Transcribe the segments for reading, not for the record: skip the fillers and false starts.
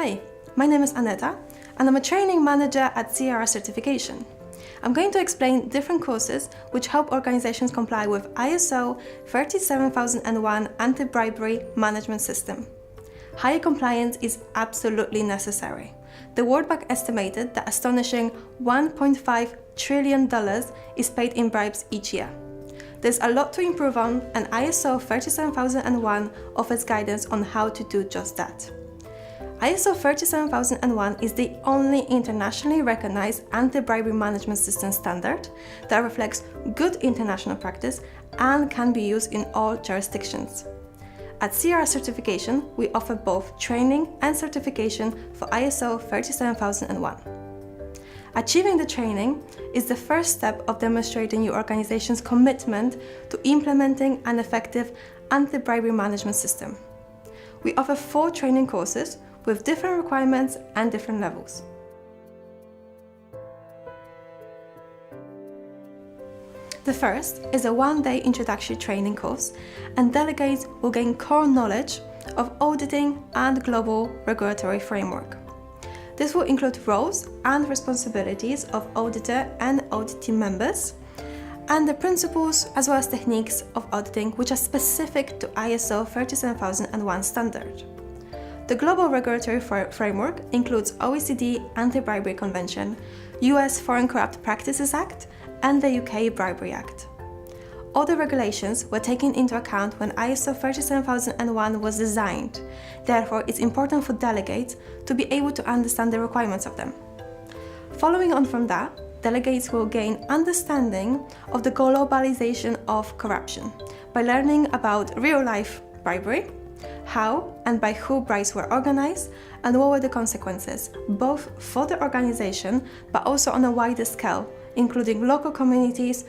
Hi, my name is Aneta and I'm a training manager at CRR Certification. I'm going to explain different courses which help organizations comply with ISO 37001 anti-bribery management system. Higher compliance is absolutely necessary. The World Bank estimated that astonishing $1.5 trillion is paid in bribes each year. There's a lot to improve on, and ISO 37001 offers guidance on how to do just that. ISO 37001 is the only internationally recognized anti-bribery management system standard that reflects good international practice and can be used in all jurisdictions. At CRR Certification, we offer both training and certification for ISO 37001. Achieving the training is the first step of demonstrating your organization's commitment to implementing an effective anti-bribery management system. We offer 4 training courses with different requirements and different levels. The first is a one-day introductory training course, and delegates will gain core knowledge of auditing and global regulatory framework. This will include roles and responsibilities of auditor and audit team members, and the principles as well as techniques of auditing which are specific to ISO 37001 standard. The global regulatory framework includes OECD Anti-Bribery Convention, US Foreign Corrupt Practices Act, and the UK Bribery Act. All the regulations were taken into account when ISO 37001 was designed. Therefore, it's important for delegates to be able to understand the requirements of them. Following on from that, delegates will gain understanding of the globalization of corruption by learning about real-life bribery, how and by who bribes were organized, and what were the consequences, both for the organization but also on a wider scale, including local communities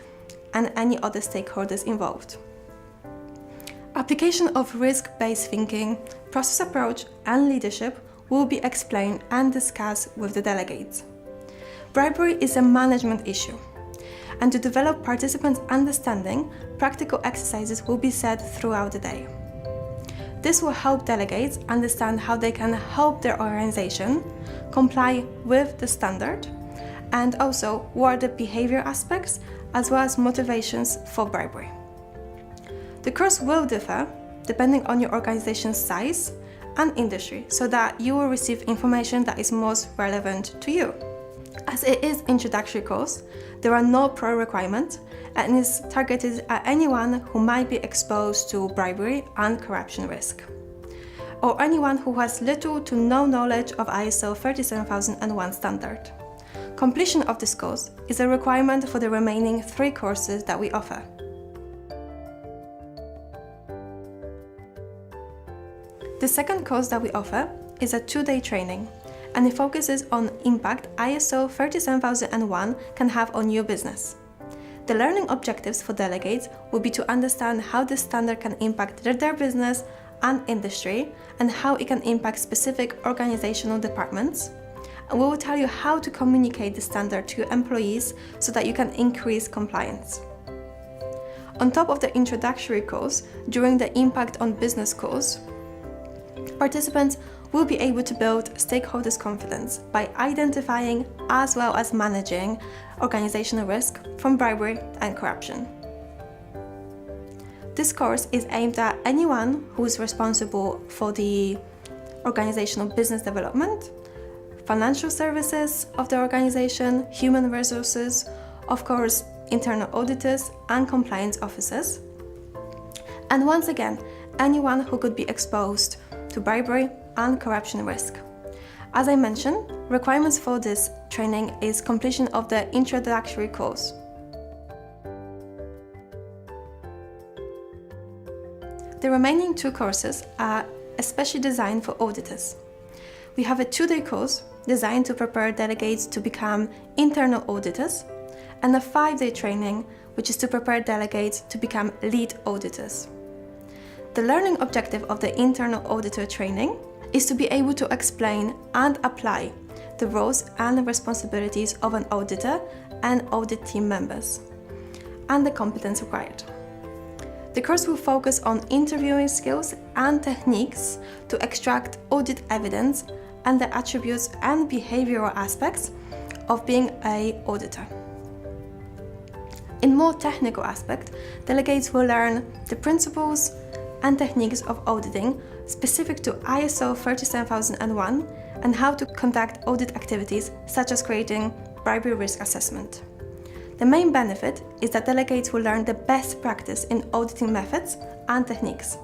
and any other stakeholders involved. Application of risk-based thinking, process approach, and leadership will be explained and discussed with the delegates. Bribery is a management issue, and to develop participants' understanding, practical exercises will be set throughout the day. This will help delegates understand how they can help their organization comply with the standard, and also what are the behavior aspects as well as motivations for bribery. The course will differ depending on your organization's size and industry, so that you will receive information that is most relevant to you. As it is introductory course, there are no pro requirements and is targeted at anyone who might be exposed to bribery and corruption risk, or anyone who has little to no knowledge of ISO 37001 standard. Completion of this course is a requirement for the remaining 3 courses that we offer. The second course that we offer is a 2-day training, and it focuses on impact ISO 37001 can have on your business. The learning objectives for delegates will be to understand how this standard can impact their business and industry, and how it can impact specific organizational departments. And we will tell you how to communicate the standard to your employees so that you can increase compliance. On top of the introductory course, during the Impact on Business course, participants will be able to build stakeholders' confidence by identifying as well as managing organizational risk from bribery and corruption. This course is aimed at anyone who is responsible for the organizational business development, financial services of the organization, human resources, of course, internal auditors and compliance officers, and once again, anyone who could be exposed to bribery and corruption risk. As I mentioned, requirements for this training is completion of the introductory course. The remaining 2 courses are especially designed for auditors. We have a 2-day course designed to prepare delegates to become internal auditors, and a 5-day training which is to prepare delegates to become lead auditors. The learning objective of the internal auditor training is to be able to explain and apply the roles and responsibilities of an auditor and audit team members, and the competence required. The course will focus on interviewing skills and techniques to extract audit evidence and the attributes and behavioral aspects of being an auditor. In more technical aspect, delegates will learn the principles and techniques of auditing specific to ISO 37001 and how to conduct audit activities such as creating bribery risk assessment. The main benefit is that delegates will learn the best practice in auditing methods and techniques.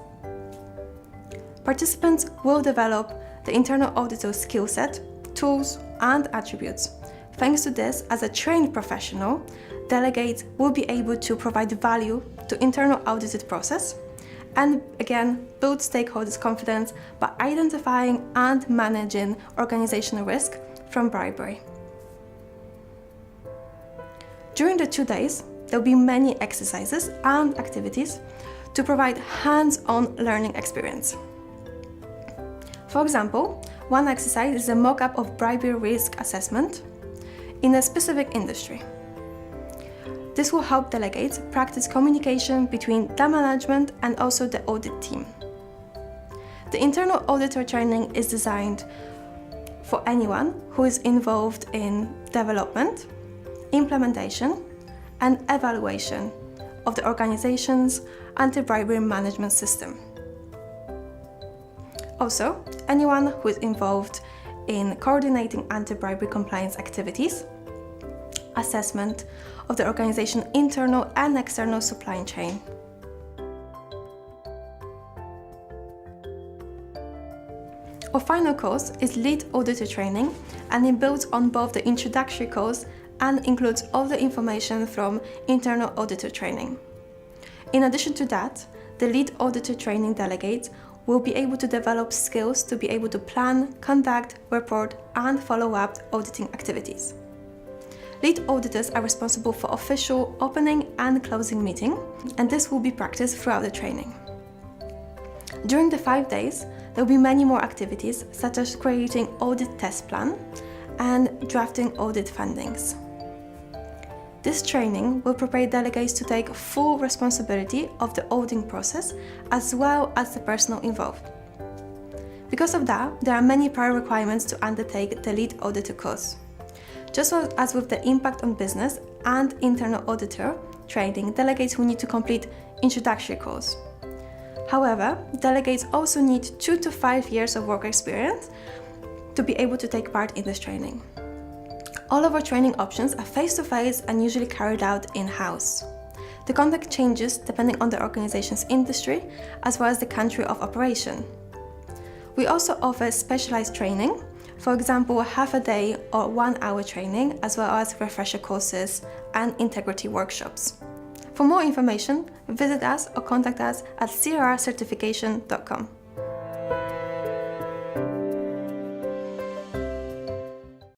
Participants will develop the internal auditor skill set, tools, and attributes. Thanks to this, as a trained professional, delegates will be able to provide value to internal audited process and again build stakeholders' confidence by identifying and managing organizational risk from bribery. During the 2 days, there will be many exercises and activities to provide hands-on learning experience. For example, one exercise is a mock-up of bribery risk assessment in a specific industry. This will help delegates practice communication between the management and also the audit team. The internal auditor training is designed for anyone who is involved in development, implementation, and evaluation of the organization's anti-bribery management system. Also, anyone who is involved in coordinating anti-bribery compliance activities, assessment of the organization's internal and external supply chain. Our final course is Lead Auditor Training, and it builds on both the introductory course and includes all the information from internal auditor training. In addition to that, the Lead Auditor Training delegates will be able to develop skills to be able to plan, conduct, report, and follow up auditing activities. Lead auditors are responsible for official opening and closing meeting, and this will be practiced throughout the training. During the 5 days, there will be many more activities, such as creating audit test plan and drafting audit findings. This training will prepare delegates to take full responsibility of the auditing process as well as the personnel involved. Because of that, there are many prior requirements to undertake the Lead Auditor course. Just as with the impact on business and internal auditor training, delegates will need to complete introductory course. However, delegates also need 2 to 5 years of work experience to be able to take part in this training. All of our training options are face-to-face and usually carried out in-house. The content changes depending on the organization's industry as well as the country of operation. We also offer specialized training, for example, half a day or 1 hour training, as well as refresher courses and integrity workshops. For more information, visit us or contact us at crcertification.com.